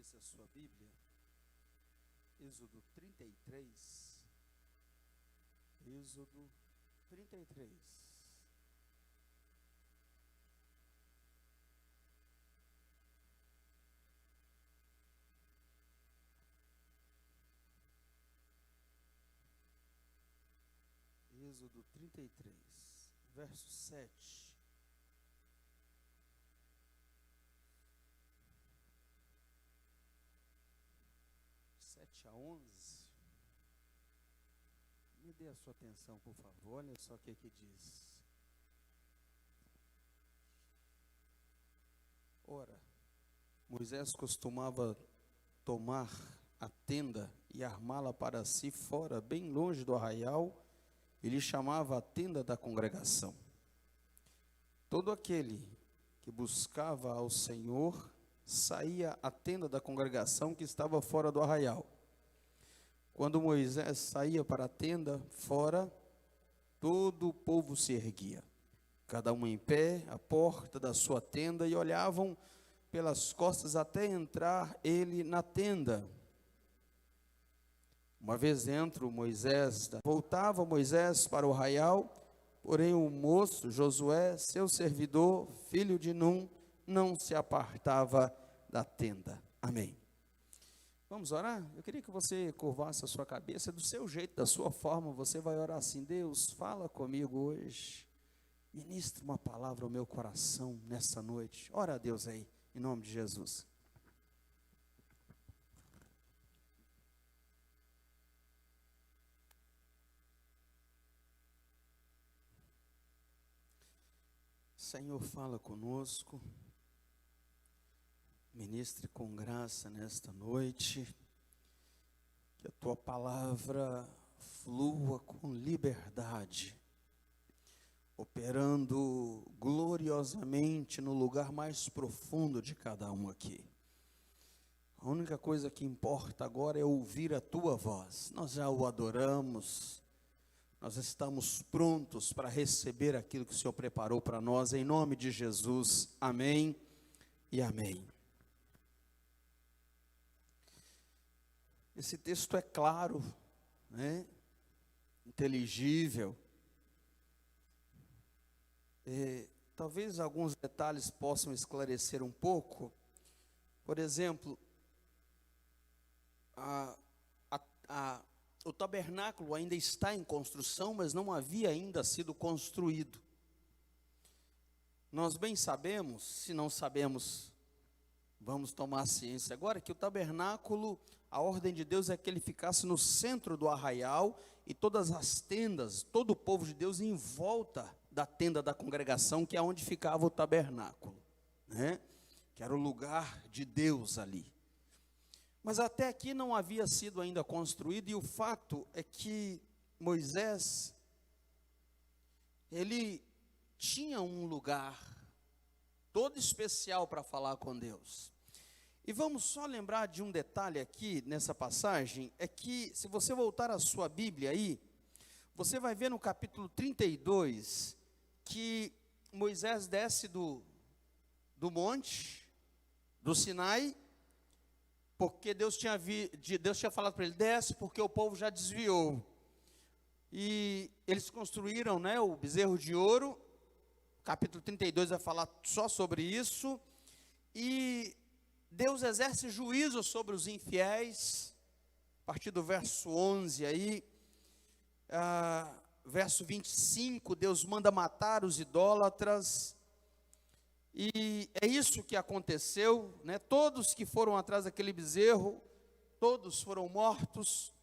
abrisse a sua Bíblia, Êxodo 33, Êxodo 33. Êxodo 33, verso 7. A 11. Me dê a sua atenção, por favor. Olha só o que diz. Ora, Moisés costumava tomar a tenda e armá-la para si fora, bem longe do arraial. Ele chamava a tenda da congregação. Todo aquele que buscava ao Senhor saía à tenda da congregação que estava fora do arraial. Quando Moisés saía para a tenda fora, todo o povo se erguia, cada um em pé, à porta da sua tenda, e olhavam pelas costas até entrar ele na tenda. Uma vez dentro, voltava Moisés para o arraial, porém o moço Josué, seu servidor, filho de Num, não se apartava da tenda. Amém. Vamos orar? Eu queria que você curvasse a sua cabeça do seu jeito, da sua forma. Você vai orar assim: Deus, fala comigo hoje, ministra uma palavra ao meu coração nessa noite. Ora a Deus aí, em nome de Jesus. Senhor, fala conosco, ministre com graça nesta noite, que a tua palavra flua com liberdade, operando gloriosamente no lugar mais profundo de cada um aqui. A única coisa que importa agora é ouvir a tua voz. Nós já o adoramos, nós estamos prontos para receber aquilo que o Senhor preparou para nós, em nome de Jesus. Amém e amém. Esse texto é claro, né? Inteligível. Talvez alguns detalhes possam esclarecer um pouco. Por exemplo, o tabernáculo ainda está em construção, mas não havia ainda sido construído. Nós bem sabemos, se não sabemos, vamos tomar ciência agora, que o tabernáculo, a ordem de Deus é que ele ficasse no centro do arraial, e todas as tendas, todo o povo de Deus em volta da tenda da congregação, que é onde ficava o tabernáculo, né? Que era o lugar de Deus ali. Mas até aqui não havia sido ainda construído, e o fato é que Moisés, ele tinha um lugar todo especial para falar com Deus. E vamos só lembrar de um detalhe aqui nessa passagem, é que se você voltar a sua Bíblia aí, você vai ver no capítulo 32, que Moisés desce do monte, do Sinai, porque Deus tinha falado para ele: desce, porque o povo já desviou. E eles construíram, né, o bezerro de ouro. Capítulo 32 vai falar só sobre isso. E Deus exerce juízo sobre os infiéis, a partir do verso 11 aí, verso 25, Deus manda matar os idólatras. E é isso que aconteceu, né? Todos que foram atrás daquele bezerro, todos foram mortos.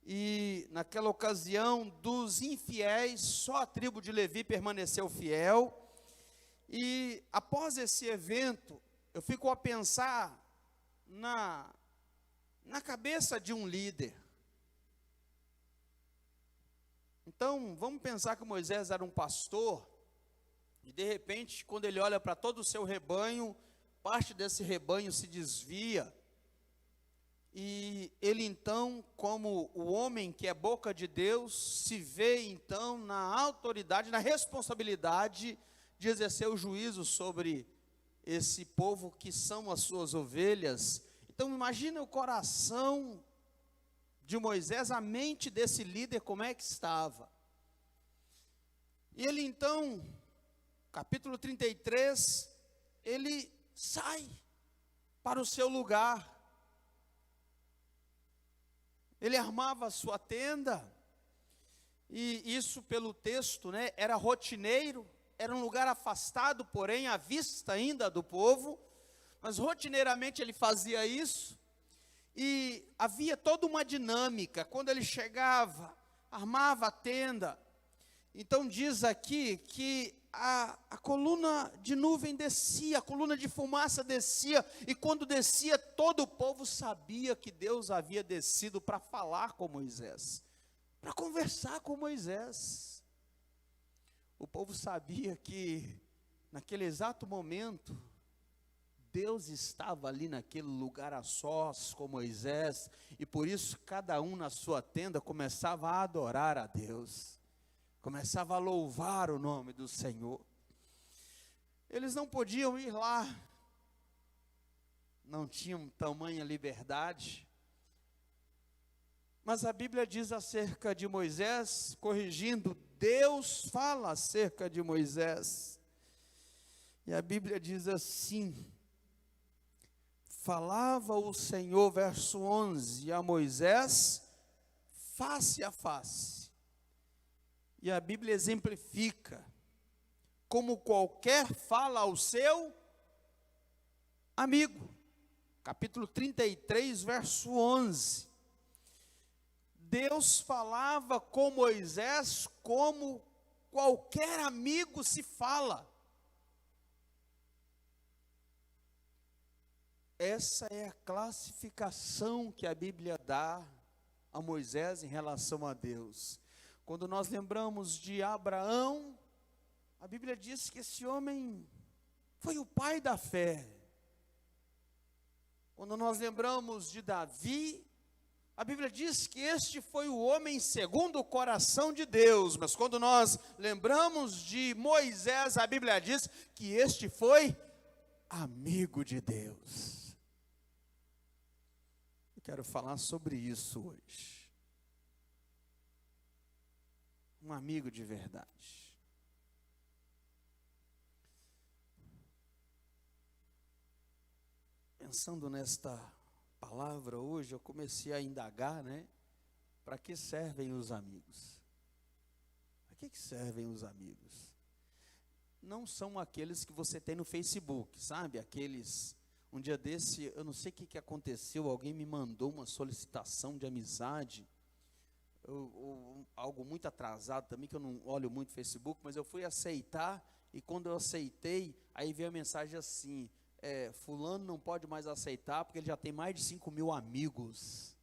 E naquela ocasião, dos infiéis, só a tribo de Levi permaneceu fiel. E após esse evento, eu fico a pensar na cabeça de um líder. Então, vamos pensar que Moisés era um pastor, e de repente, quando ele olha para todo o seu rebanho, parte desse rebanho se desvia, e ele então, como o homem que é boca de Deus, se vê então na autoridade, na responsabilidade de exercer o juízo sobre esse povo que são as suas ovelhas. Então imagine o coração de Moisés, a mente desse líder, como é que estava. E ele então, capítulo 33, ele sai para o seu lugar. Ele armava a sua tenda, e isso pelo texto, né, era rotineiro, era um lugar afastado, porém à vista ainda do povo, mas rotineiramente ele fazia isso, e havia toda uma dinâmica. Quando ele chegava, armava a tenda. Então diz aqui que a coluna de nuvem descia, a coluna de fumaça descia, e quando descia, todo o povo sabia que Deus havia descido para falar com Moisés, para conversar com Moisés. O povo sabia que naquele exato momento Deus estava ali naquele lugar a sós com Moisés, e por isso cada um na sua tenda começava a adorar a Deus, começava a louvar o nome do Senhor. Eles não podiam ir lá, não tinham tamanha liberdade, mas a Bíblia diz acerca de Moisés, corrigindo, Deus fala acerca de Moisés, e a Bíblia diz assim: falava o Senhor, verso 11, a Moisés face a face. E a Bíblia exemplifica, como qualquer fala ao seu amigo. Capítulo 33, verso 11. Deus falava com Moisés como qualquer amigo se fala. Essa é a classificação que a Bíblia dá a Moisés em relação a Deus. Quando nós lembramos de Abraão, a Bíblia diz que esse homem foi o pai da fé. Quando nós lembramos de Davi, a Bíblia diz que este foi o homem segundo o coração de Deus. Mas quando nós lembramos de Moisés, a Bíblia diz que este foi amigo de Deus. Eu quero falar sobre isso hoje. Um amigo de verdade. Pensando nesta palavra hoje, eu comecei a indagar, né? Para que servem os amigos? Para que servem os amigos? Não são aqueles que você tem no Facebook, sabe? Aqueles, um dia desse, eu não sei o que aconteceu, alguém me mandou uma solicitação de amizade, algo muito atrasado também, que eu não olho muito Facebook, mas eu fui aceitar, e quando eu aceitei, aí veio a mensagem assim: fulano não pode mais aceitar, porque ele já tem mais de 5.000 amigos.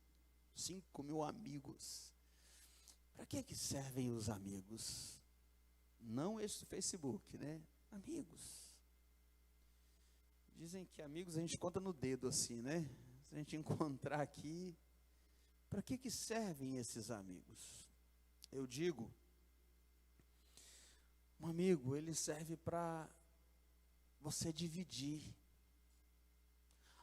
5.000 amigos. Para que servem os amigos? Não esse do Facebook, né? Amigos. Dizem que amigos a gente conta no dedo assim, né? Se a gente encontrar aqui, para que servem esses amigos? Eu digo, um amigo, ele serve para você dividir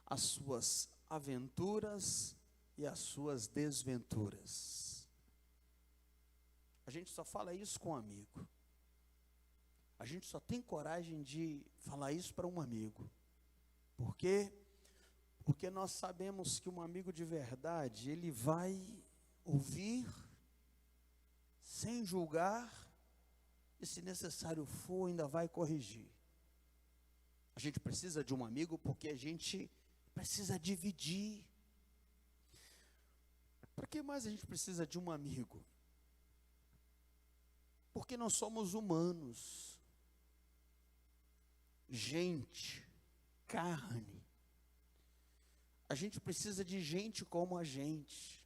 as suas aventuras e as suas desventuras. A gente só fala isso com um amigo. A gente só tem coragem de falar isso para um amigo. Por quê? Porque nós sabemos que um amigo de verdade, ele vai ouvir, sem julgar, e se necessário for, ainda vai corrigir. A gente precisa de um amigo porque a gente precisa dividir. Para que mais a gente precisa de um amigo? Porque nós somos humanos. Gente, carne. A gente precisa de gente como a gente.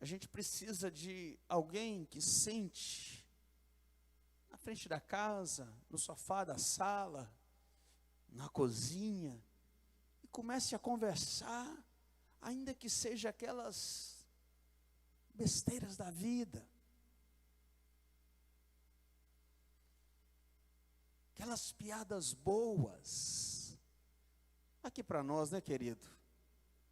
A gente precisa de alguém que sente na frente da casa, no sofá da sala, na cozinha, e comece a conversar, ainda que seja aquelas besteiras da vida, aquelas piadas boas, Aqui para nós, né, querido?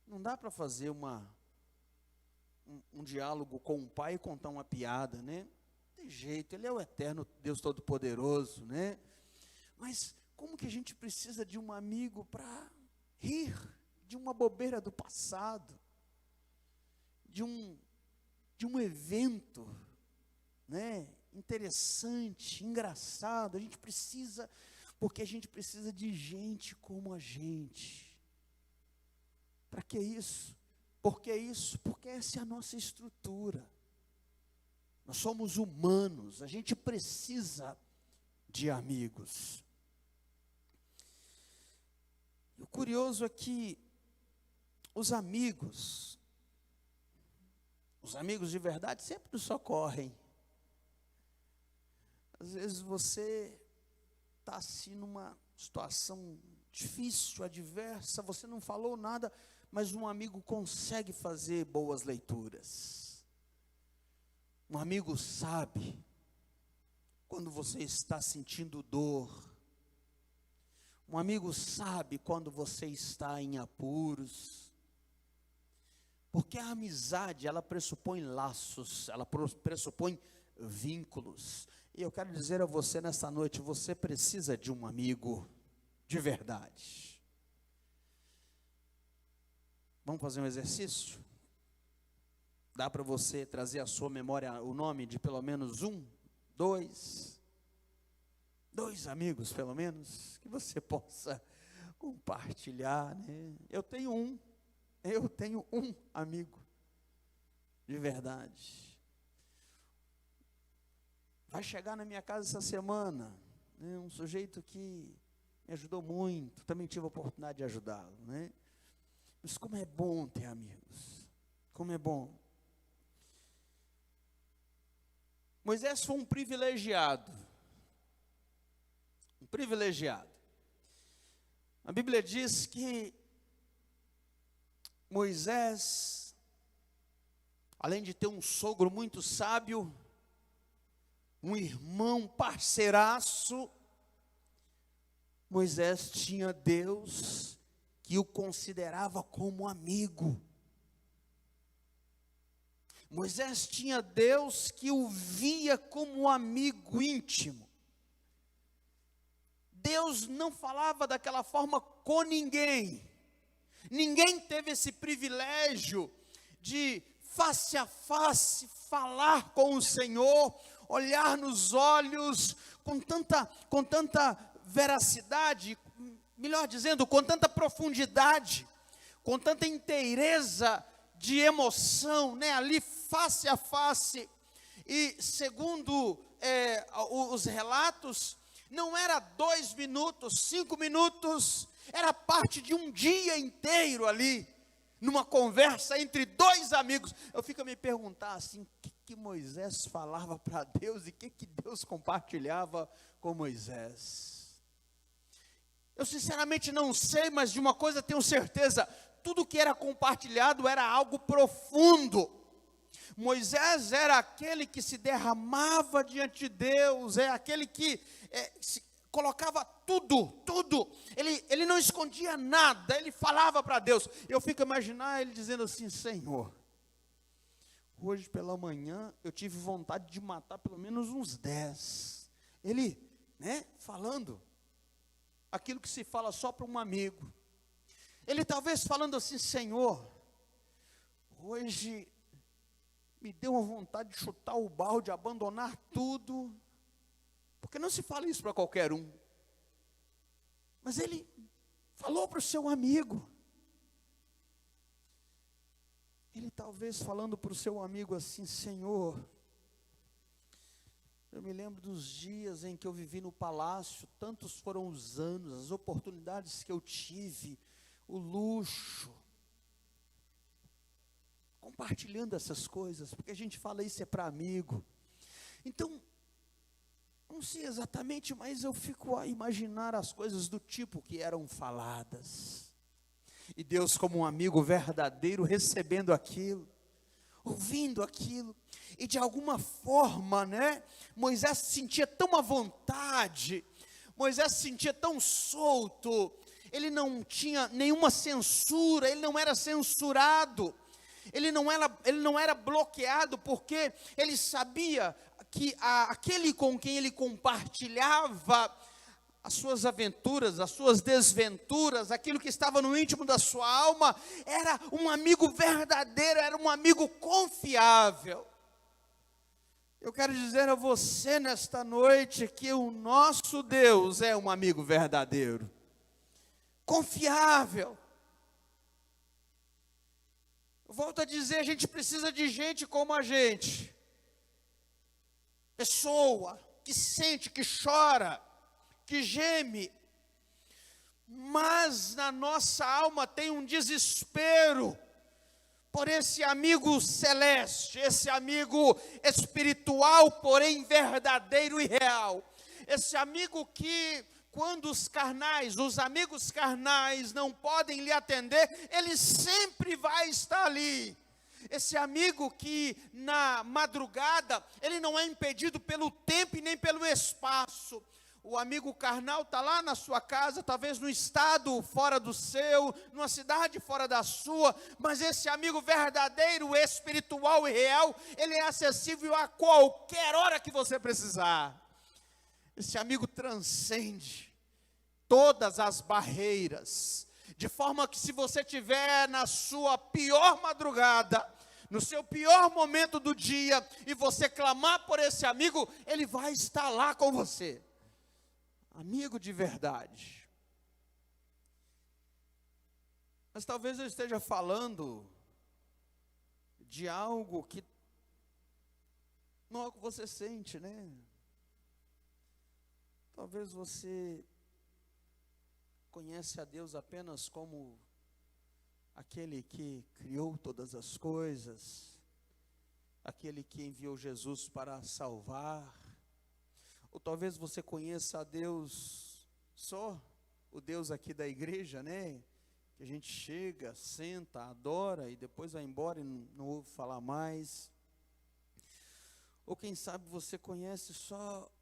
Não dá para fazer um diálogo com o pai e contar uma piada, né? Não tem jeito, ele é o eterno Deus Todo-Poderoso, né? Mas como que a gente precisa de um amigo para rir de uma bobeira do passado, de um evento, né, interessante, engraçado? A gente precisa, porque a gente precisa de gente como a gente. Para que isso? Por que isso? Porque essa é a nossa estrutura. Nós somos humanos, a gente precisa de amigos. E o curioso é que os amigos de verdade sempre nos socorrem. Às vezes você está assim numa situação difícil, adversa, você não falou nada, mas um amigo consegue fazer boas leituras. Um amigo sabe quando você está sentindo dor. Um amigo sabe quando você está em apuros. Porque a amizade, ela pressupõe laços, ela pressupõe vínculos. E eu quero dizer a você nessa noite, você precisa de um amigo de verdade. Vamos fazer um exercício? Dá para você trazer à sua memória o nome de pelo menos dois amigos, pelo menos, que você possa compartilhar, né? Eu tenho um amigo de verdade. Vai chegar na minha casa essa semana, né, um sujeito que me ajudou muito, também tive a oportunidade de ajudá-lo, né? Mas como é bom ter amigos, como é bom. Moisés foi um privilegiado. A Bíblia diz que Moisés, além de ter um sogro muito sábio, um irmão parceiraço, Moisés tinha Deus que o considerava como amigo. Moisés tinha Deus que o via como amigo íntimo. Deus não falava daquela forma com ninguém. Ninguém teve esse privilégio de face a face falar com o Senhor, olhar nos olhos com tanta veracidade, melhor dizendo, com tanta profundidade, com tanta inteireza de emoção, né? Ali face a face. E segundo os relatos, não era 2 minutos, 5 minutos, era parte de um dia inteiro ali, numa conversa entre 2 amigos. Eu fico a me perguntar assim, o que Moisés falava para Deus e o que Deus compartilhava com Moisés. Eu sinceramente não sei, mas de uma coisa tenho certeza, tudo que era compartilhado era algo profundo. Moisés era aquele que se derramava diante de Deus, é aquele que colocava tudo, ele não escondia nada, ele falava para Deus. Eu fico a imaginar ele dizendo assim: Senhor, hoje pela manhã eu tive vontade de matar pelo menos uns 10. Ele, né, falando aquilo que se fala só para um amigo. Ele talvez falando assim: Senhor, hoje me deu uma vontade de chutar o balde, abandonar tudo, porque não se fala isso para qualquer um. Mas ele falou para o seu amigo. Ele talvez falando para o seu amigo assim: Senhor, eu me lembro dos dias em que eu vivi no palácio, tantos foram os anos, as oportunidades que eu tive, o luxo. Compartilhando essas coisas, porque a gente fala isso é para amigo. Então, não sei exatamente, mas eu fico a imaginar as coisas do tipo que eram faladas. E Deus, como um amigo verdadeiro, recebendo aquilo, ouvindo aquilo. E de alguma forma, né, Moisés se sentia tão à vontade, Moisés se sentia tão solto. ele não tinha nenhuma censura, ele não era censurado, ele não era bloqueado, porque ele sabia que aquele com quem ele compartilhava as suas aventuras, as suas desventuras, aquilo que estava no íntimo da sua alma, era um amigo verdadeiro, era um amigo confiável. Eu quero dizer a você nesta noite que o nosso Deus é um amigo verdadeiro, confiável. Eu volto a dizer, a gente precisa de gente como a gente. Pessoa que sente, que chora, que geme, mas na nossa alma tem um desespero por esse amigo celeste, esse amigo espiritual, porém verdadeiro e real. Esse amigo que, quando os amigos carnais não podem lhe atender, ele sempre vai estar ali. Esse amigo que na madrugada, ele não é impedido pelo tempo e nem pelo espaço. O amigo carnal está lá na sua casa, talvez no estado fora do seu, numa cidade fora da sua, mas esse amigo verdadeiro, espiritual e real, ele é acessível a qualquer hora que você precisar. Esse amigo transcende todas as barreiras, de forma que se você estiver na sua pior madrugada, no seu pior momento do dia, e você clamar por esse amigo, ele vai estar lá com você. Amigo de verdade. Mas talvez eu esteja falando de algo que não é o que você sente, né? Talvez você conhece a Deus apenas como aquele que criou todas as coisas, aquele que enviou Jesus para salvar. Ou talvez você conheça a Deus só o Deus aqui da igreja, né? Que a gente chega, senta, adora e depois vai embora e não ouve falar mais. Ou quem sabe você conhece só,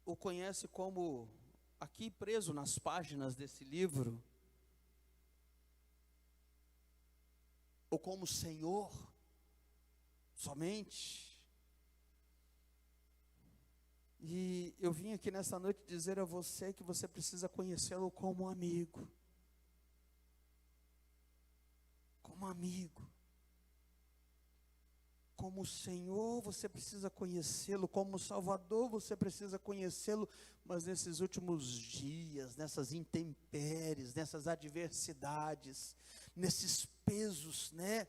ou conhece como, aqui preso nas páginas desse livro, ou como Senhor, somente. E eu vim aqui nessa noite dizer a você que você precisa conhecê-lo como amigo. Como amigo. Como Senhor, você precisa conhecê-lo. Como Salvador, você precisa conhecê-lo. Mas nesses últimos dias, nessas intempéries, nessas adversidades, nesses pesos, né?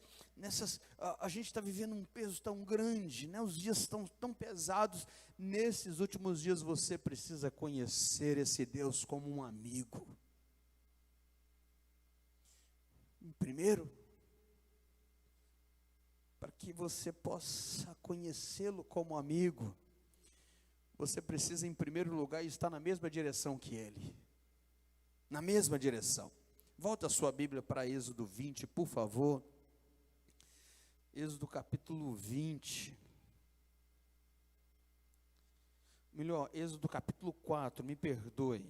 A gente está vivendo um peso tão grande, né? Os dias estão tão pesados. Nesses últimos dias você precisa conhecer esse Deus como um amigo. Primeiro, para que você possa conhecê-lo como amigo, você precisa em primeiro lugar estar na mesma direção que ele. Na mesma direção. Volta a sua Bíblia para Êxodo 20, por favor. Êxodo capítulo 20. Melhor, Êxodo capítulo 4, me perdoe.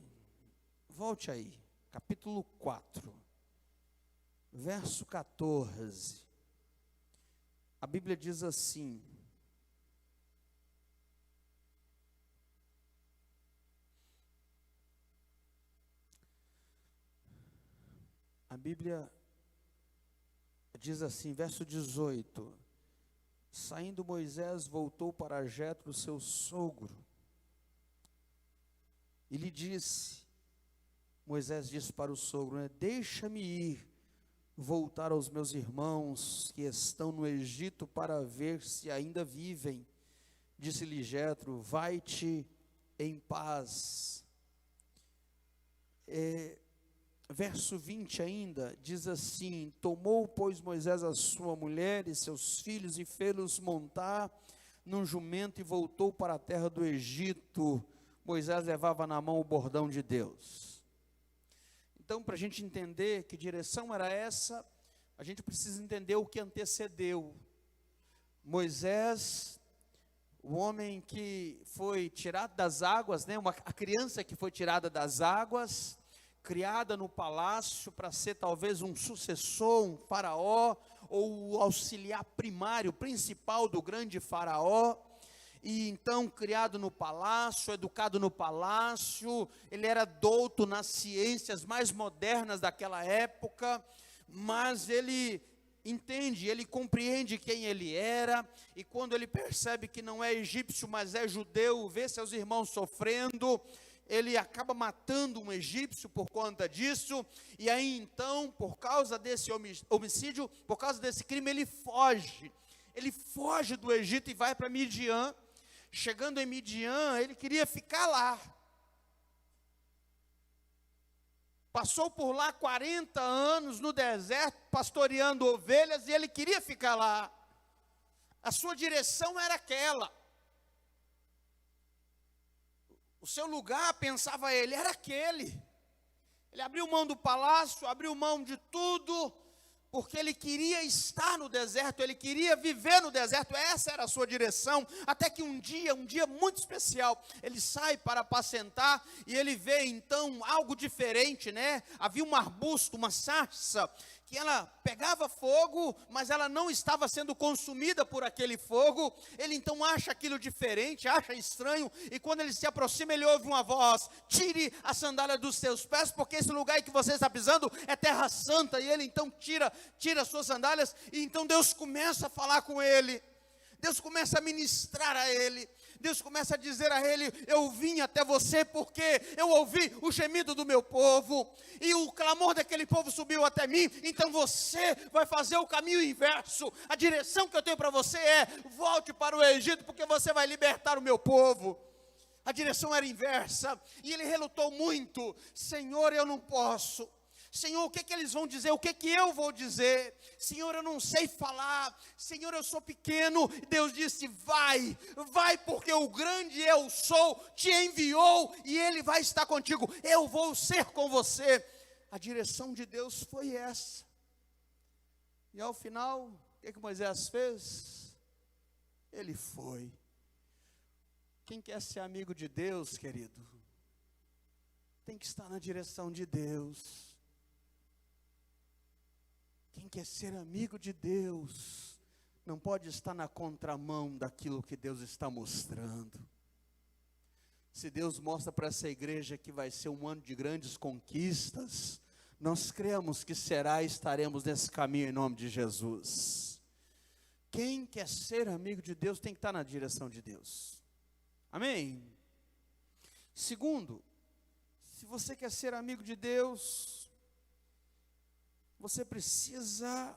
Volte aí, capítulo 4, verso 14. A Bíblia diz assim: a Bíblia diz assim, verso 18: saindo Moisés, voltou para Jetro, seu sogro, e lhe disse, Moisés disse para o sogro, né, deixa-me ir, voltar aos meus irmãos que estão no Egito para ver se ainda vivem. Disse-lhe Jetro, vai-te em paz. Verso 20 ainda, diz assim, tomou, pois, Moisés a sua mulher e seus filhos e fê-los montar num jumento e voltou para a terra do Egito. Moisés levava na mão o bordão de Deus. Então, para a gente entender que direção era essa, a gente precisa entender o que antecedeu. Moisés, o homem que foi tirado das águas, né, a criança que foi tirada das águas, criada no palácio para ser talvez um sucessor, um faraó, ou o auxiliar primário, principal do grande faraó. E então, criado no palácio, educado no palácio, ele era douto nas ciências mais modernas daquela época, mas ele entende, ele compreende quem ele era, e quando ele percebe que não é egípcio, mas é judeu, vê seus irmãos sofrendo, ele acaba matando um egípcio por conta disso, e aí então, por causa desse homicídio, por causa desse crime, ele foge do Egito e vai para Midian. Chegando em Midian, ele queria ficar lá. Passou por lá 40 anos no deserto, pastoreando ovelhas, e ele queria ficar lá. A sua direção era aquela. O seu lugar, pensava ele, era aquele. Ele abriu mão do palácio, abriu mão de tudo, porque ele queria estar no deserto, ele queria viver no deserto, essa era a sua direção, até que um dia muito especial, ele sai para apacentar, e ele vê então algo diferente, né? Havia um arbusto, uma sarça, que ela pegava fogo, mas ela não estava sendo consumida por aquele fogo. Ele então acha aquilo diferente, acha estranho, e quando ele se aproxima, ele ouve uma voz: tire a sandália dos seus pés, porque esse lugar em que você está pisando é terra santa. E ele então tira as suas sandálias, e então Deus começa a falar com ele, Deus começa a ministrar a ele, Deus começa a dizer a ele: eu vim até você porque eu ouvi o gemido do meu povo, e o clamor daquele povo subiu até mim, então você vai fazer o caminho inverso. A direção que eu tenho para você é: volte para o Egito, porque você vai libertar o meu povo. A direção era inversa, e ele relutou muito: Senhor, eu não posso. Senhor, o que eles vão dizer? O que eu vou dizer? Senhor, eu não sei falar. Senhor, eu sou pequeno. Deus disse: vai, porque o grande eu sou te enviou, e Ele vai estar contigo. Eu vou ser com você. A direção de Deus foi essa. E ao final, o que Moisés fez? Ele foi. Quem quer ser amigo de Deus, querido, tem que estar na direção de Deus. Quem quer ser amigo de Deus, não pode estar na contramão daquilo que Deus está mostrando. Se Deus mostra para essa igreja que vai ser um ano de grandes conquistas, nós cremos que será e estaremos nesse caminho em nome de Jesus. Quem quer ser amigo de Deus tem que estar na direção de Deus. Amém? Segundo, se você quer ser amigo de Deus, você precisa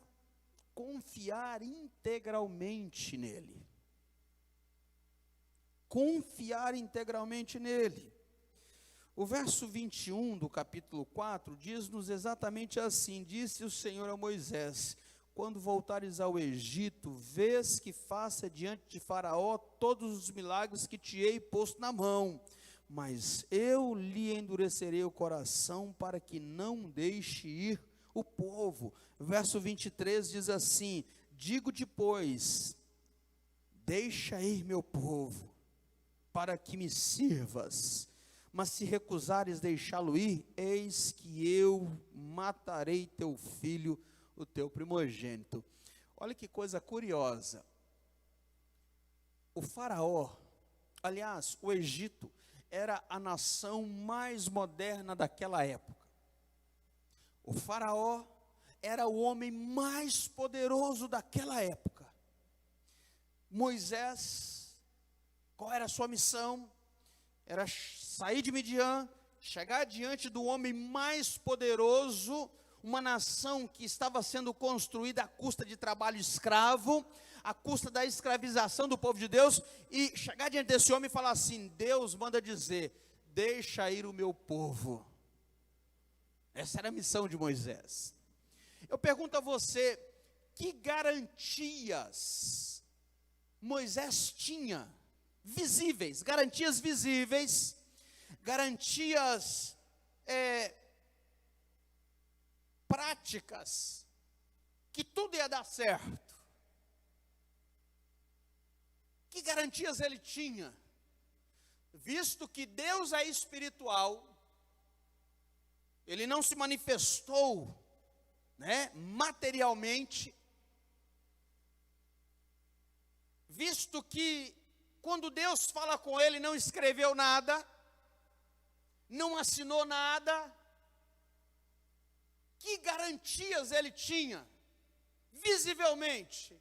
confiar integralmente nele. Confiar integralmente nele. O verso 21 do capítulo 4 diz-nos exatamente assim: disse o Senhor a Moisés: quando voltares ao Egito, vês que faça diante de Faraó todos os milagres que te hei posto na mão, mas eu lhe endurecerei o coração para que não deixe ir o povo. Verso 23 diz assim: digo-te, pois, deixa ir meu povo, para que me sirvas, mas se recusares deixá-lo ir, eis que eu matarei teu filho, o teu primogênito. Olha que coisa curiosa. O faraó, aliás, o Egito, era a nação mais moderna daquela época. O faraó era o homem mais poderoso daquela época. Moisés, qual era a sua missão? Era sair de Midian, chegar diante do homem mais poderoso, uma nação que estava sendo construída à custa de trabalho escravo, à custa da escravização do povo de Deus, e chegar diante desse homem e falar assim: Deus manda dizer: deixa ir o meu povo. Essa era a missão de Moisés. Eu pergunto a você: que garantias Moisés tinha? Visíveis, garantias visíveis, garantias práticas, que tudo ia dar certo. Que garantias ele tinha? Visto que Deus é espiritual, ele não se manifestou, materialmente, visto que quando Deus fala com ele, não escreveu nada, não assinou nada. Que garantias ele tinha? Visivelmente,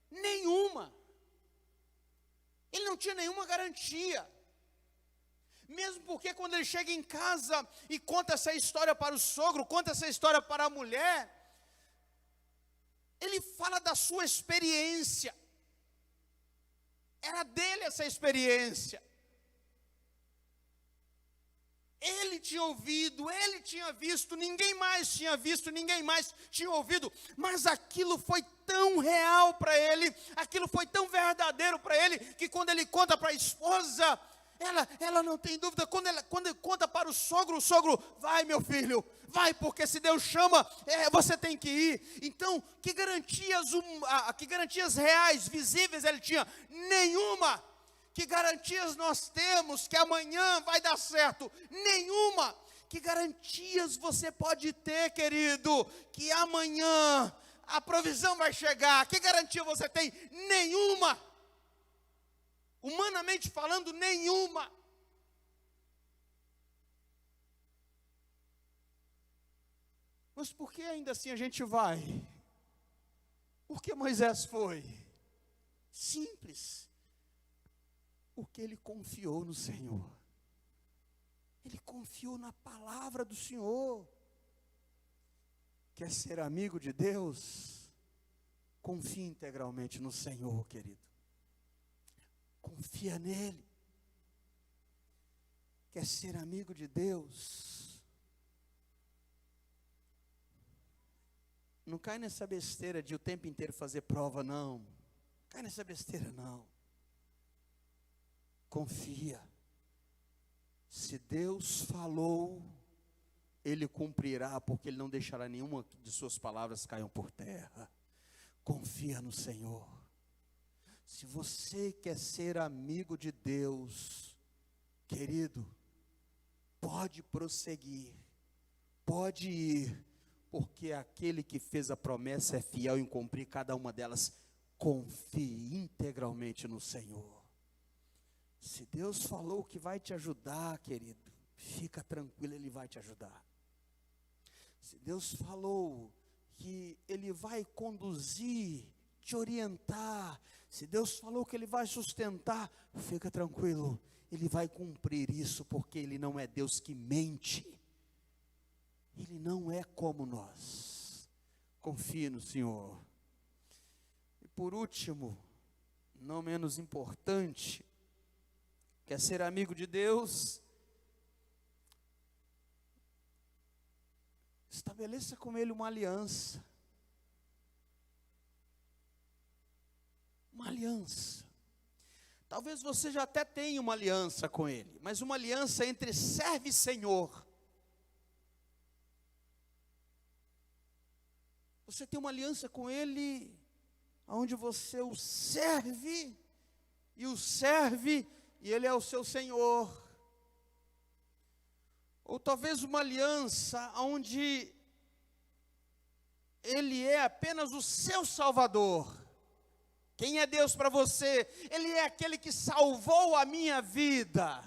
nenhuma. Ele não tinha nenhuma garantia. Mesmo porque quando ele chega em casa e conta essa história para o sogro, conta essa história para a mulher, ele fala da sua experiência. Era dele essa experiência. Ele tinha ouvido, ele tinha visto, ninguém mais tinha visto, ninguém mais tinha ouvido, mas aquilo foi tão real para ele, aquilo foi tão verdadeiro para ele, que quando ele conta para a esposa, ela não tem dúvida. Quando ele conta para o sogro, vai meu filho, vai, porque se Deus chama, você tem que ir. Então, que garantias reais, visíveis ele tinha? Nenhuma. Que garantias nós temos que amanhã vai dar certo? Nenhuma. Que garantias você pode ter, querido, que amanhã a provisão vai chegar? Que garantia você tem? Nenhuma. Humanamente falando, nenhuma. Mas por que ainda assim a gente vai? Por que Moisés foi? Simples. Porque ele confiou no Senhor. Ele confiou na palavra do Senhor. Quer ser amigo de Deus? Confie integralmente no Senhor, querido. Confia nele. Quer ser amigo de Deus? Não cai nessa besteira de o tempo inteiro fazer prova, não. Cai nessa besteira, não. Confia. Se Deus falou, Ele cumprirá, porque Ele não deixará nenhuma de suas palavras caiam por terra. Confia no Senhor. Se você quer ser amigo de Deus, querido, pode prosseguir, pode ir, porque aquele que fez a promessa é fiel em cumprir cada uma delas. Confie integralmente no Senhor. Se Deus falou que vai te ajudar, querido, fica tranquilo, Ele vai te ajudar. Se Deus falou que Ele vai conduzir, te orientar, se Deus falou que Ele vai sustentar, fica tranquilo, Ele vai cumprir isso, porque Ele não é Deus que mente. Ele não é como nós. Confie no Senhor. E por último, não menos importante, quer ser amigo de Deus? Estabeleça com Ele uma aliança. Uma aliança. Talvez você já até tenha uma aliança com Ele, mas uma aliança entre servo e Senhor. Você tem uma aliança com Ele, onde você o serve, e Ele é o seu Senhor. Ou talvez uma aliança onde Ele é apenas o seu Salvador. Quem é Deus para você? Ele é aquele que salvou a minha vida.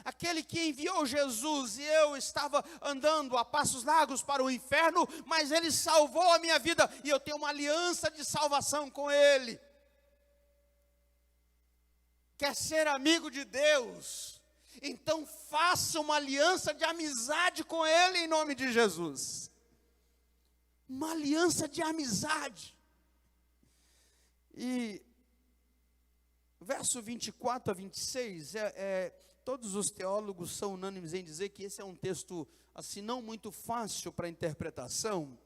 Aquele que enviou Jesus, e eu estava andando a passos largos para o inferno, mas Ele salvou a minha vida, e eu tenho uma aliança de salvação com Ele. Quer ser amigo de Deus? Então faça uma aliança de amizade com Ele em nome de Jesus. Uma aliança de amizade. E verso 24 a 26, todos os teólogos são unânimes em dizer que esse é um texto assim não muito fácil para interpretação.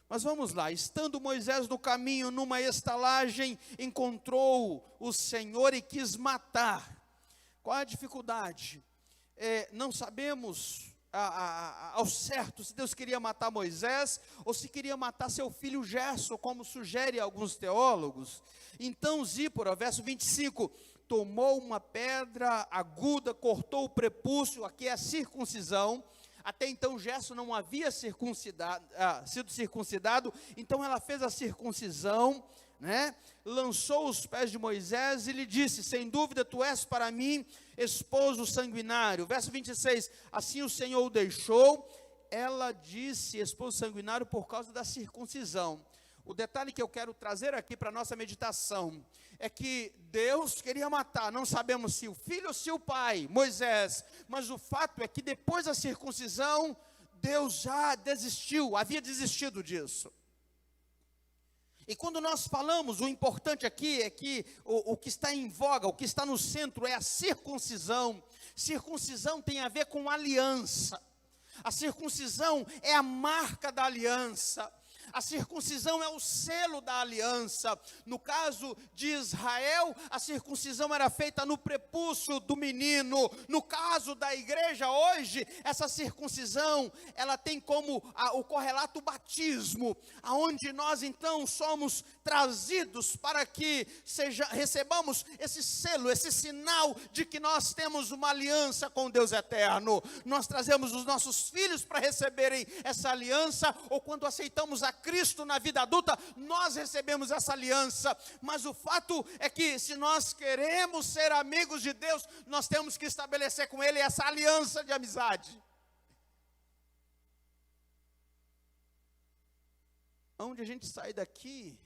Mas vamos lá. Estando Moisés no caminho, numa estalagem, encontrou o Senhor e quis matar. Qual a dificuldade? Não sabemos ao certo se Deus queria matar Moisés ou se queria matar seu filho Gerson, como sugere alguns teólogos. Então Zípora, verso 25, tomou uma pedra aguda, cortou o prepúcio, aqui é a circuncisão, Até então Gerson não havia sido circuncidado, então ela fez a circuncisão, né? Lançou os pés de Moisés e lhe disse: sem dúvida tu és para mim esposo sanguinário. Verso 26, assim o Senhor o deixou. Ela disse esposo sanguinário por causa da circuncisão. O detalhe que eu quero trazer aqui para a nossa meditação é que Deus queria matar, não sabemos se o filho ou se o pai, Moisés, mas o fato é que depois da circuncisão, Deus já desistiu, havia desistido disso. E quando nós falamos, o importante aqui é que o que está em voga, o que está no centro é a circuncisão. Circuncisão tem a ver com aliança. A circuncisão é a marca da aliança. A circuncisão é o selo da aliança. No caso de Israel, a circuncisão era feita no prepúcio do menino. No caso da igreja hoje, essa circuncisão, ela tem como o correlato o batismo, aonde nós então somos trazidos para que recebamos esse selo, esse sinal de que nós temos uma aliança com Deus eterno. Nós trazemos os nossos filhos para receberem essa aliança, ou quando aceitamos a Cristo na vida adulta, nós recebemos essa aliança. Mas o fato é que se nós queremos ser amigos de Deus, nós temos que estabelecer com Ele essa aliança de amizade. Onde a gente sai daqui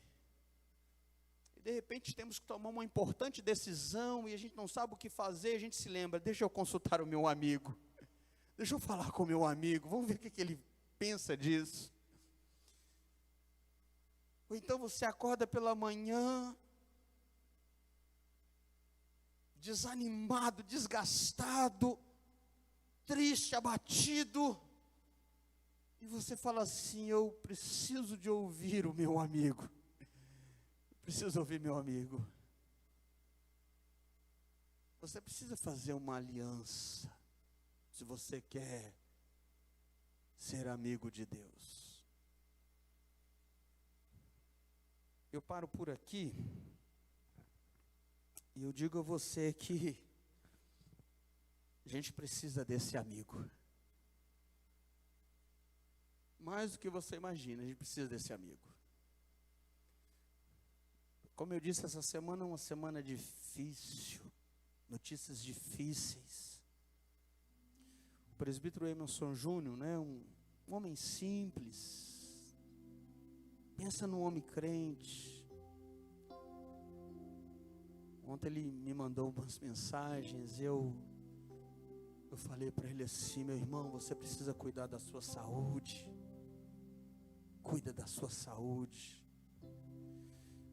e de repente temos que tomar uma importante decisão e a gente não sabe o que fazer, a gente se lembra: deixa eu consultar o meu amigo, deixa eu falar com o meu amigo, vamos ver o que ele pensa disso. Ou então você acorda pela manhã, desanimado, desgastado, triste, abatido, e você fala assim: eu preciso de ouvir o meu amigo, preciso ouvir meu amigo. Você precisa fazer uma aliança, se você quer ser amigo de Deus. Eu paro por aqui e eu digo a você que a gente precisa desse amigo. Mais do que você imagina, a gente precisa desse amigo. Como eu disse, essa semana é uma semana difícil, notícias difíceis. O presbítero Emerson Júnior, né, um homem simples, pensa num homem crente. Ontem ele me mandou umas mensagens, eu falei para ele assim: meu irmão, você precisa cuidar da sua saúde. Cuida da sua saúde.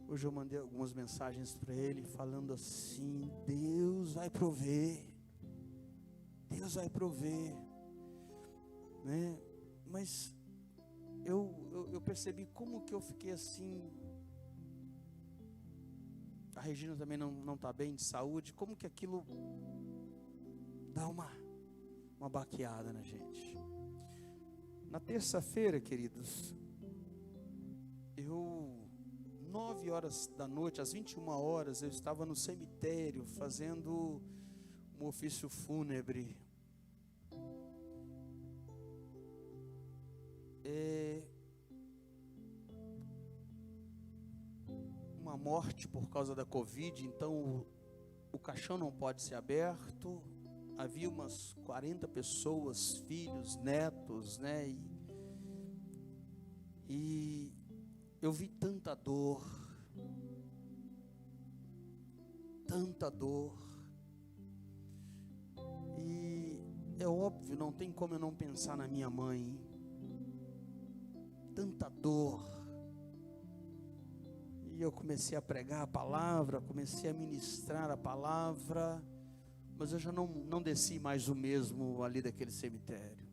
Hoje eu mandei algumas mensagens para ele falando assim: Deus vai prover. Deus vai prover, né? Mas eu percebi como que eu fiquei assim. A Regina também não está bem de saúde. Como que aquilo dá uma baqueada na gente. Na terça-feira, queridos, 9 horas da noite, às 21 horas, eu estava no cemitério fazendo um ofício fúnebre. Uma morte por causa da Covid, então o caixão não pode ser aberto. Havia umas 40 pessoas, filhos, netos, né? E eu vi tanta dor, e é óbvio, não tem como eu não pensar na minha mãe. Tanta dor. E eu comecei a pregar a palavra, comecei a ministrar a palavra, mas eu já não desci mais o mesmo ali daquele cemitério.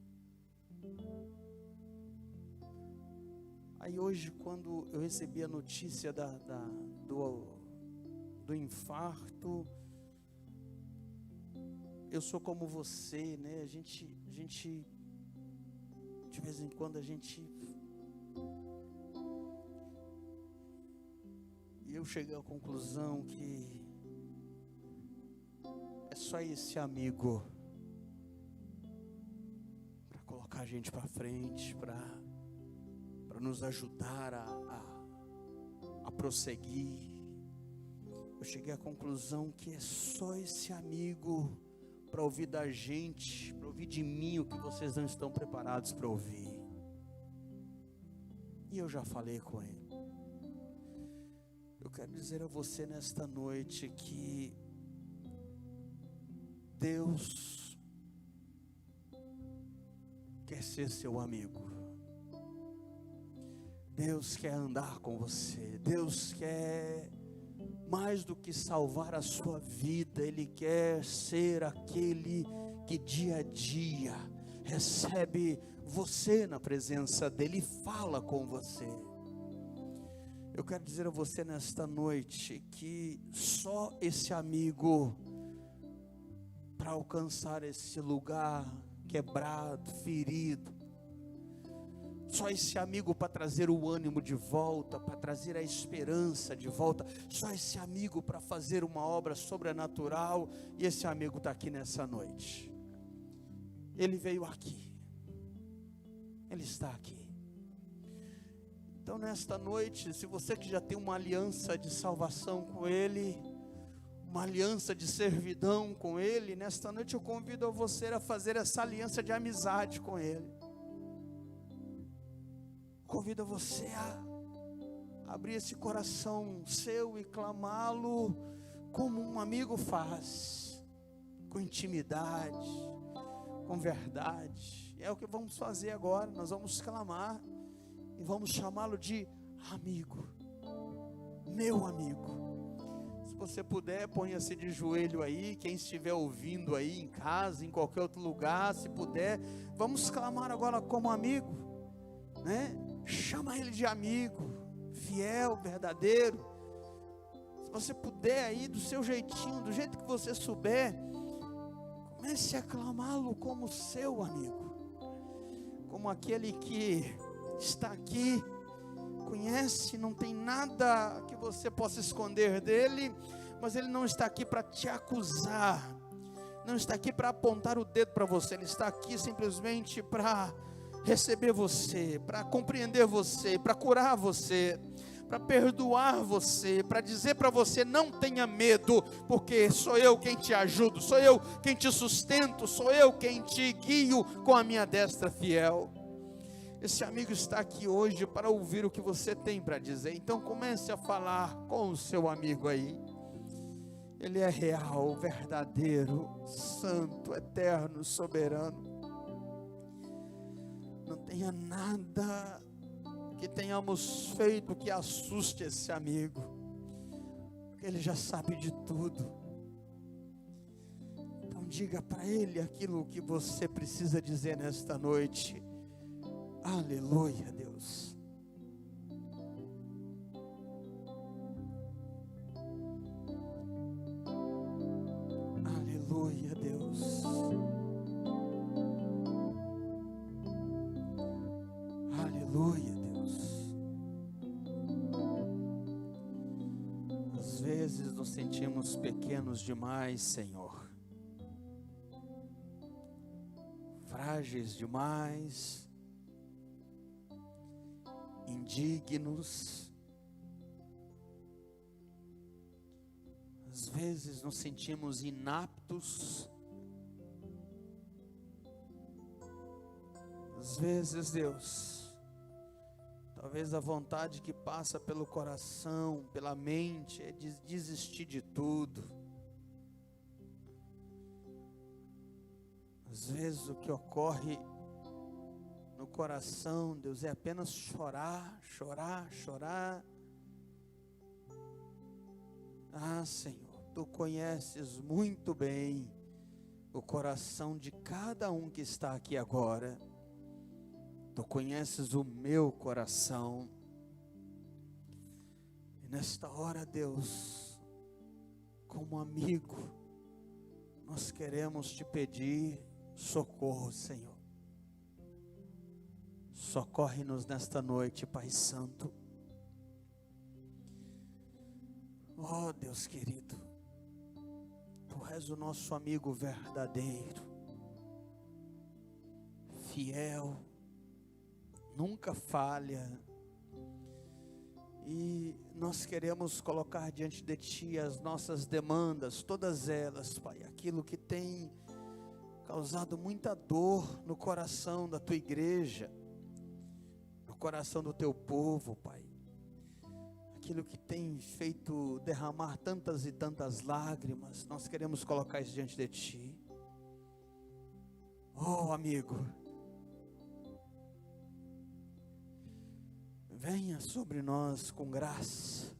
Aí hoje, quando eu recebi a notícia do infarto, eu sou como você, né? A gente de vez em quando e eu cheguei à conclusão que é só esse amigo para colocar gente para frente, para nos ajudar a prosseguir. Eu cheguei à conclusão que é só esse amigo para ouvir da gente, para ouvir de mim o que vocês não estão preparados para ouvir. E eu já falei com ele. Eu quero dizer a você nesta noite que Deus quer ser seu amigo. Deus quer andar com você. Deus quer mais do que salvar a sua vida. Ele quer ser aquele que dia a dia recebe você na presença dele e fala com você. Eu quero dizer a você nesta noite que só esse amigo para alcançar esse lugar quebrado, ferido, só esse amigo para trazer o ânimo de volta, para trazer a esperança de volta, só esse amigo para fazer uma obra sobrenatural, e esse amigo está aqui nessa noite. Ele veio aqui, ele está aqui. Então nesta noite, se você que já tem uma aliança de salvação com ele, uma aliança de servidão com ele, nesta noite eu convido você a fazer essa aliança de amizade com ele. Convido você a abrir esse coração seu e clamá-lo como um amigo faz, com intimidade, com verdade. É o que vamos fazer agora. Nós vamos clamar e vamos chamá-lo de amigo, meu amigo. Se você puder, ponha-se de joelho aí. Quem estiver ouvindo aí em casa, em qualquer outro lugar, se puder, vamos clamar agora como amigo, né? Chama ele de amigo, fiel, verdadeiro. Se você puder aí, do seu jeitinho, do jeito que você souber, comece a clamá-lo como seu amigo, como aquele que está aqui, conhece, não tem nada que você possa esconder dele, mas ele não está aqui para te acusar, não está aqui para apontar o dedo para você, ele está aqui simplesmente para receber você, para compreender você, para curar você, para perdoar você, para dizer para você: não tenha medo, porque sou eu quem te ajudo, sou eu quem te sustento, sou eu quem te guio com a minha destra fiel. Esse amigo está aqui hoje para ouvir o que você tem para dizer. Então comece a falar com o seu amigo aí. Ele é real, verdadeiro, santo, eterno, soberano. Não tenha nada que tenhamos feito que assuste esse amigo, porque ele já sabe de tudo. Então diga para ele aquilo que você precisa dizer nesta noite. Aleluia, Deus. Aleluia, Deus. Aleluia, Deus. Às vezes nos sentimos pequenos demais, Senhor, frágeis demais, indignos. Às vezes nos sentimos inaptos. Às vezes, Deus, talvez a vontade que passa pelo coração, pela mente, é de desistir de tudo. Às vezes o que ocorre no coração, Deus, é apenas chorar, chorar, chorar. Ah, Senhor, Tu conheces muito bem o coração de cada um que está aqui agora. Tu conheces o meu coração. E nesta hora, Deus, como amigo, nós queremos Te pedir socorro, Senhor. Socorre-nos nesta noite, Pai Santo. Oh, Deus querido, Tu és o nosso amigo verdadeiro, fiel, nunca falha. E nós queremos colocar diante de Ti as nossas demandas, todas elas, Pai, aquilo que tem causado muita dor no coração da Tua igreja, no coração do Teu povo, Pai, aquilo que tem feito derramar tantas e tantas lágrimas, nós queremos colocar isso diante de Ti. Oh, amigo, venha sobre nós com graça.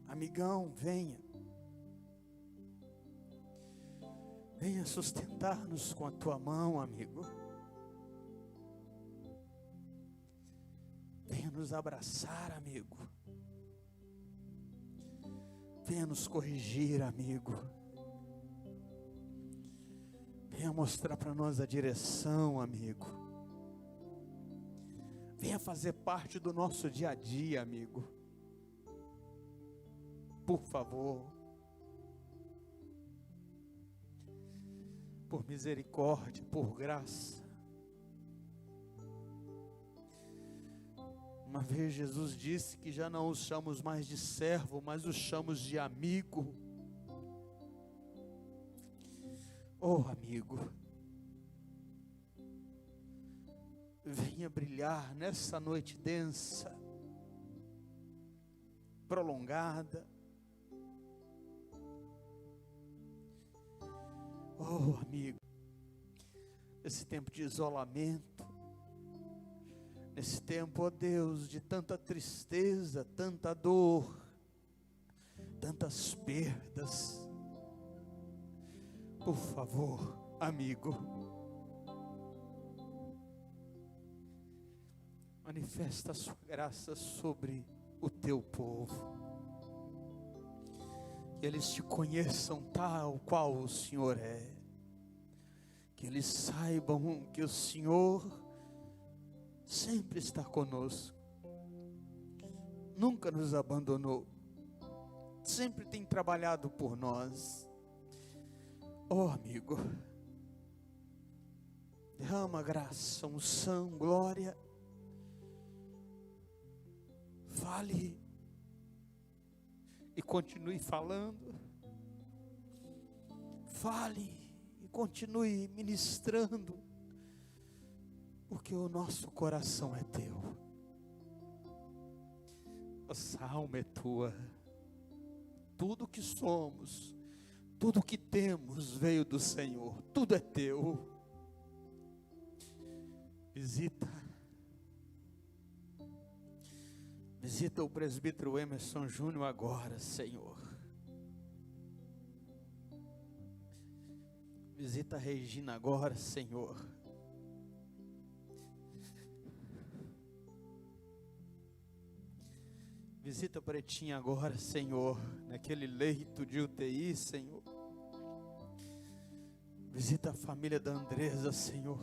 Amigão, venha. Venha sustentar-nos com a tua mão, amigo. Venha nos abraçar, amigo. Venha nos corrigir, amigo. Venha mostrar para nós a direção, amigo. Venha fazer parte do nosso dia a dia, amigo. Por favor. Por misericórdia, por graça. Uma vez Jesus disse que já não os chamamos mais de servo, mas os chamamos de amigo. Oh, amigo, venha brilhar nessa noite densa, prolongada. Oh, amigo, nesse tempo de isolamento, nesse tempo, ó Deus, de tanta tristeza, tanta dor, tantas perdas, por favor, amigo, manifesta a sua graça sobre o teu povo, que eles te conheçam tal qual o Senhor é, que eles saibam que o Senhor sempre está conosco, nunca nos abandonou, sempre tem trabalhado por nós. Oh, amigo, derrama graça, unção, glória, fale e continue falando, fale e continue ministrando, porque o nosso coração é teu, nossa alma é tua, tudo que somos, tudo que temos veio do Senhor, tudo é teu. Visita o presbítero Emerson Júnior agora, Senhor. Visita a Regina agora, Senhor. Visita a Pretinha agora, Senhor, naquele leito de UTI, Senhor. Visita a família da Andresa, Senhor.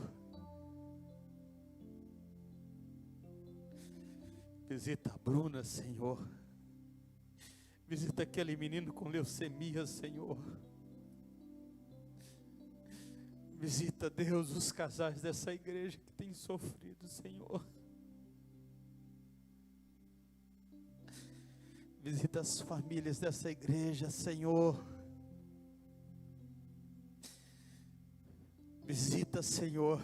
Visita a Bruna, Senhor. Visita aquele menino com leucemia, Senhor. Visita, Deus, os casais dessa igreja que têm sofrido, Senhor. Visita as famílias dessa igreja, Senhor. Visita, Senhor.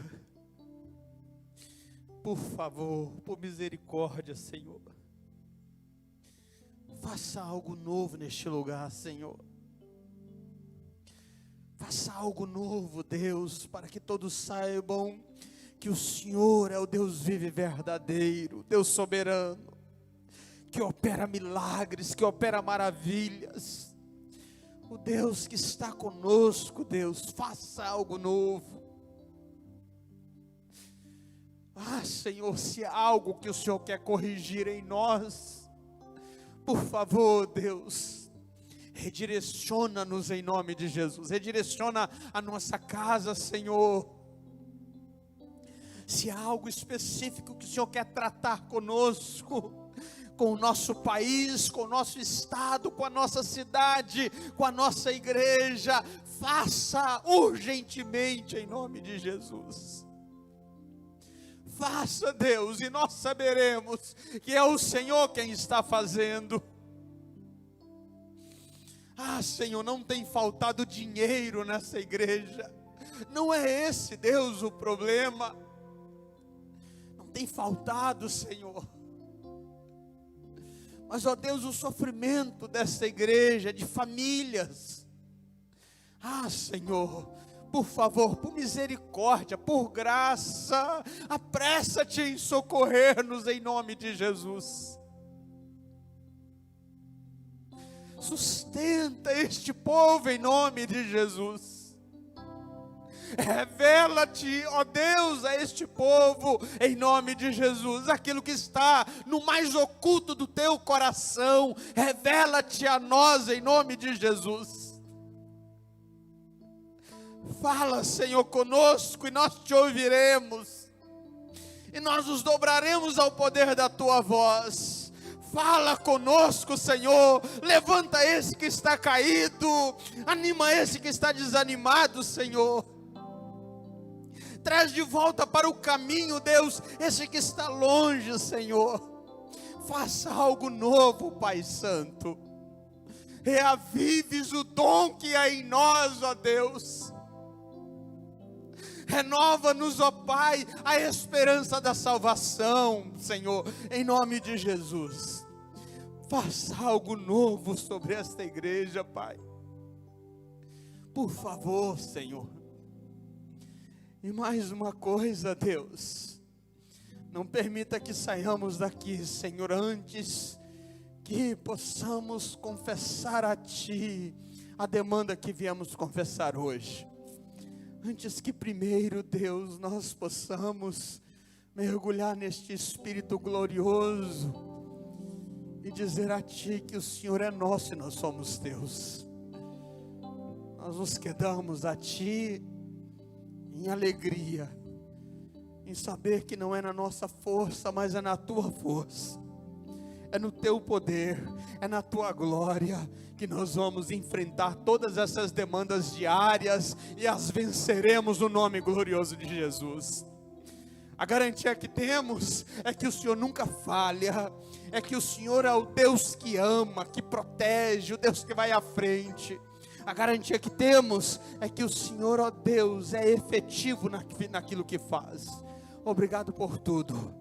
Por favor, por misericórdia, Senhor. Faça algo novo neste lugar, Senhor. Faça algo novo, Deus, para que todos saibam que o Senhor é o Deus vivo e verdadeiro, Deus soberano, que opera milagres, que opera maravilhas. O Deus que está conosco, Deus, faça algo novo. Ah, Senhor, se há algo que o Senhor quer corrigir em nós, por favor, Deus, redireciona-nos em nome de Jesus, redireciona a nossa casa, Senhor. Se há algo específico que o Senhor quer tratar conosco, com o nosso país, com o nosso estado, com a nossa cidade, com a nossa igreja, faça urgentemente em nome de Jesus. Faça, Deus, e nós saberemos que é o Senhor quem está fazendo. Senhor, não tem faltado dinheiro nessa igreja. Não é esse, Deus, o problema. Não tem faltado, Senhor. Mas, ó Deus, o sofrimento dessa igreja, de famílias. Senhor, por favor, por misericórdia, por graça, apressa-te em socorrer-nos em nome de Jesus. Sustenta este povo em nome de Jesus. Revela-te, ó Deus, a este povo em nome de Jesus. Aquilo que está no mais oculto do teu coração, revela-te a nós em nome de Jesus. Fala, Senhor, conosco e nós te ouviremos. E nós nos dobraremos ao poder da tua voz. Fala conosco, Senhor. Levanta esse que está caído. Anima esse que está desanimado, Senhor. Traz de volta para o caminho, Deus, esse que está longe, Senhor. Faça algo novo, Pai Santo. Reavives o dom que há em nós, ó Deus. Renova-nos, ó Pai, a esperança da salvação, Senhor, em nome de Jesus. Faça algo novo sobre esta igreja, Pai. Por favor, Senhor. E mais uma coisa, Deus. Não permita que saiamos daqui, Senhor, antes que possamos confessar a Ti a demanda que viemos confessar hoje. Antes que primeiro, Deus, nós possamos mergulhar neste Espírito glorioso e dizer a Ti que o Senhor é nosso e nós somos Teus. Nós nos quedamos a Ti em alegria, em saber que não é na nossa força, mas é na Tua força. É no Teu poder, é na Tua glória que nós vamos enfrentar todas essas demandas diárias e as venceremos no nome glorioso de Jesus. A garantia que temos é que o Senhor nunca falha, é que o Senhor é o Deus que ama, que protege, o Deus que vai à frente. A garantia que temos é que o Senhor, ó Deus, é efetivo naquilo que faz. Obrigado por tudo.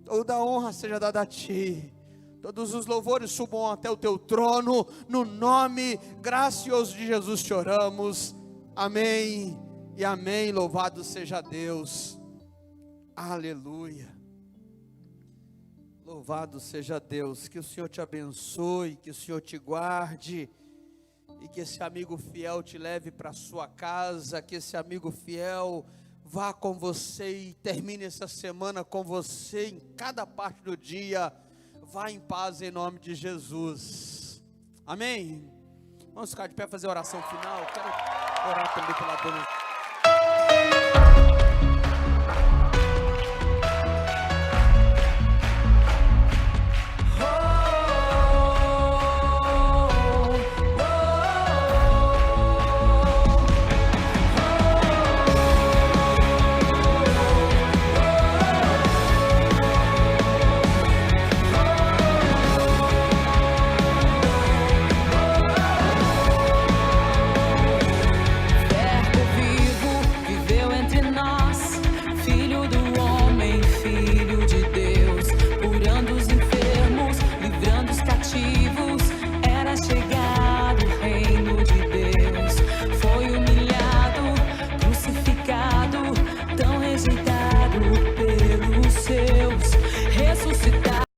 Toda a honra seja dada a Ti. Todos os louvores subam até o Teu trono. No nome gracioso de Jesus te oramos. Amém e amém. Louvado seja Deus. Aleluia. Louvado seja Deus. Que o Senhor te abençoe, que o Senhor te guarde. E que esse amigo fiel te leve para a sua casa. Que esse amigo fiel vá com você e termine essa semana com você em cada parte do dia. Vá em paz em nome de Jesus. Amém? Vamos ficar de pé, fazer a oração final. Quero orar também pela dona.